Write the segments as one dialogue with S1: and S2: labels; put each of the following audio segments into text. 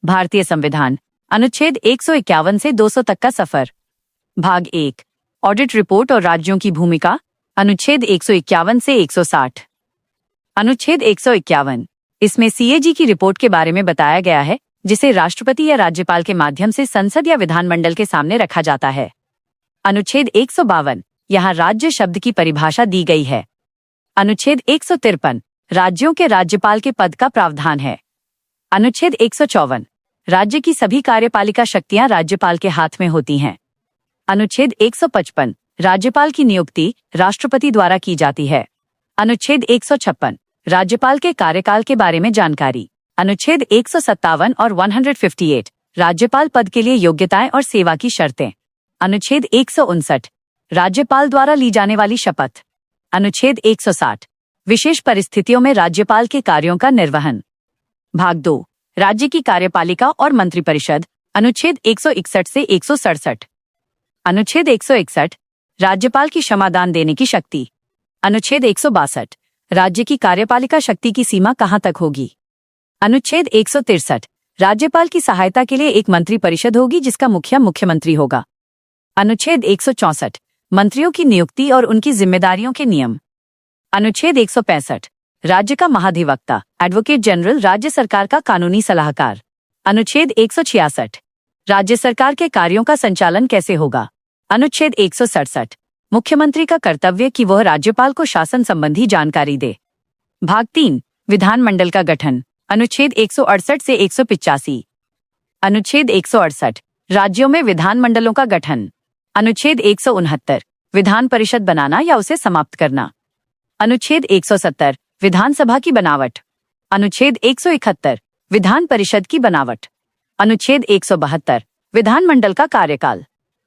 S1: भारतीय संविधान, अनुच्छेद 151 से 200 तक का सफर। भाग 1, ऑडिट रिपोर्ट और राज्यों की भूमिका, अनुच्छेद 151 से 160। अनुच्छेद 151, इसमें सीएजी की रिपोर्ट के बारे में बताया गया है, जिसे राष्ट्रपति या राज्यपाल के माध्यम से संसद या विधानमंडल के सामने रखा जाता है। अनुच्छेद 152, यहाँ राज्य शब्द की परिभाषा दी गई है। अनुच्छेद 153, राज्यों के राज्यपाल के पद का प्रावधान है। अनुच्छेद 154, राज्य की सभी कार्यपालिका शक्तियां राज्यपाल के हाथ में होती हैं। अनुच्छेद 155, राज्यपाल की नियुक्ति राष्ट्रपति द्वारा की जाती है। अनुच्छेद 156, राज्यपाल के कार्यकाल के बारे में जानकारी। अनुच्छेद 157 और 158, राज्यपाल पद के लिए योग्यताएं और सेवा की शर्तें। अनुच्छेद 159, राज्यपाल द्वारा ली जाने वाली शपथ। अनुच्छेद 160, विशेष परिस्थितियों में राज्यपाल के कार्यों का निर्वहन। भाग 2, राज्य की कार्यपालिका और मंत्रिपरिषद, अनुच्छेद 161 से 167। अनुच्छेद 161, राज्यपाल की क्षमादान देने की शक्ति। अनुच्छेद 162, राज्य की कार्यपालिका शक्ति की सीमा कहां तक होगी। अनुच्छेद 163, राज्यपाल की सहायता के लिए एक मंत्रिपरिषद होगी जिसका मुखिया मुख्यमंत्री होगा। अनुच्छेद 164, मंत्रियों की नियुक्ति और उनकी जिम्मेदारियों के नियम। अनुच्छेद 165, राज्य का महाधिवक्ता, एडवोकेट जनरल राज्य सरकार का कानूनी सलाहकार। अनुच्छेद 166, राज्य सरकार के कार्यों का संचालन कैसे होगा। अनुच्छेद 167, मुख्यमंत्री का कर्तव्य कि वह राज्यपाल को शासन संबंधी जानकारी दे। भाग 3, विधानमंडल का गठन, अनुच्छेद 168 से 185। अनुच्छेद 168, राज्यों में विधानमंडलों का गठन। अनुच्छेद 169, विधान परिषद बनाना या उसे समाप्त करना। अनुच्छेद 170, विधानसभा की बनावट। अनुच्छेद 171, विधान परिषद की बनावट। अनुच्छेद 172, विधानमंडल का कार्यकाल।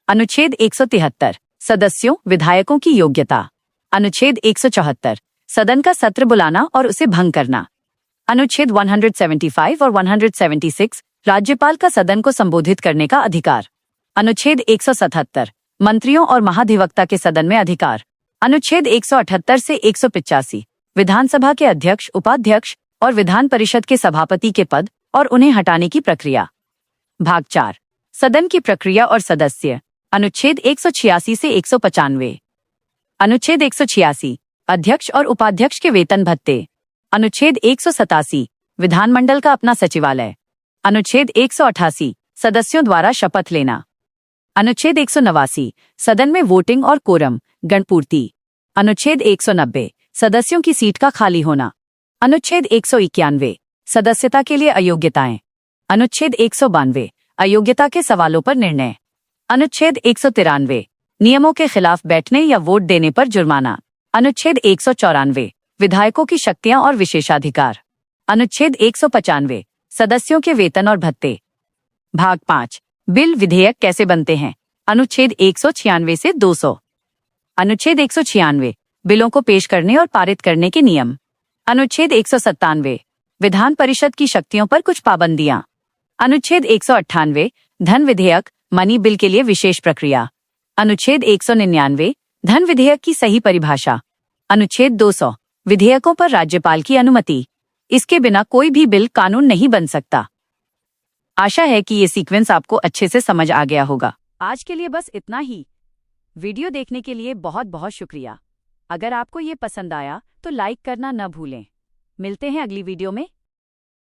S1: अनुच्छेद 173, सदस्यों विधायकों की योग्यता। अनुच्छेद 174, सदन का सत्र बुलाना और उसे भंग करना। अनुच्छेद 175 और 176, राज्यपाल का सदन को संबोधित करने का अधिकार। अनुच्छेद 177, मंत्रियों और महाधिवक्ता के सदन में अधिकार। अनुच्छेद 178 से 185, विधानसभा के अध्यक्ष, उपाध्यक्ष और विधान परिषद के सभापति के पद और उन्हें हटाने की प्रक्रिया। भाग 4, सदन की प्रक्रिया और सदस्य, अनुच्छेद 186 से 195। अनुच्छेद 186, अध्यक्ष और उपाध्यक्ष के वेतन भत्ते। अनुच्छेद 187, विधानमंडल का अपना सचिवालय। अनुच्छेद 188, सदस्यों द्वारा शपथ लेना। अनुच्छेद 189, सदन में वोटिंग और कोरम, गणपूर्ति। अनुच्छेद 190, सदस्यों की सीट का खाली होना। अनुच्छेद 191, सदस्यता के लिए अयोग्यताएं। अनुच्छेद 192, अयोग्यता के सवालों पर निर्णय। अनुच्छेद 193, नियमों के खिलाफ बैठने या वोट देने पर जुर्माना। अनुच्छेद 194, विधायकों की शक्तियां और विशेषाधिकार। अनुच्छेद 195, सदस्यों के वेतन और भत्ते। भाग 5, बिल विधेयक कैसे बनते हैं, अनुच्छेद 196 से 200। अनुच्छेद 196, बिलों को पेश करने और पारित करने के नियम। अनुच्छेद 197, विधान परिषद की शक्तियों पर कुछ पाबंदियां। अनुच्छेद 198, धन विधेयक, मनी बिल के लिए विशेष प्रक्रिया। अनुच्छेद 199, धन विधेयक की सही परिभाषा। अनुच्छेद 200, विधेयकों पर राज्यपाल की अनुमति। इसके बिना कोई भी बिल कानून नहीं बन सकता। आशा है कि ये सीक्वेंस आपको अच्छे से समझ आ गया होगा। आज के लिए बस इतना ही। वीडियो देखने के लिए बहुत बहुत शुक्रिया। अगर आपको ये पसंद आया तो लाइक करना न भूलें। मिलते हैं अगली वीडियो में।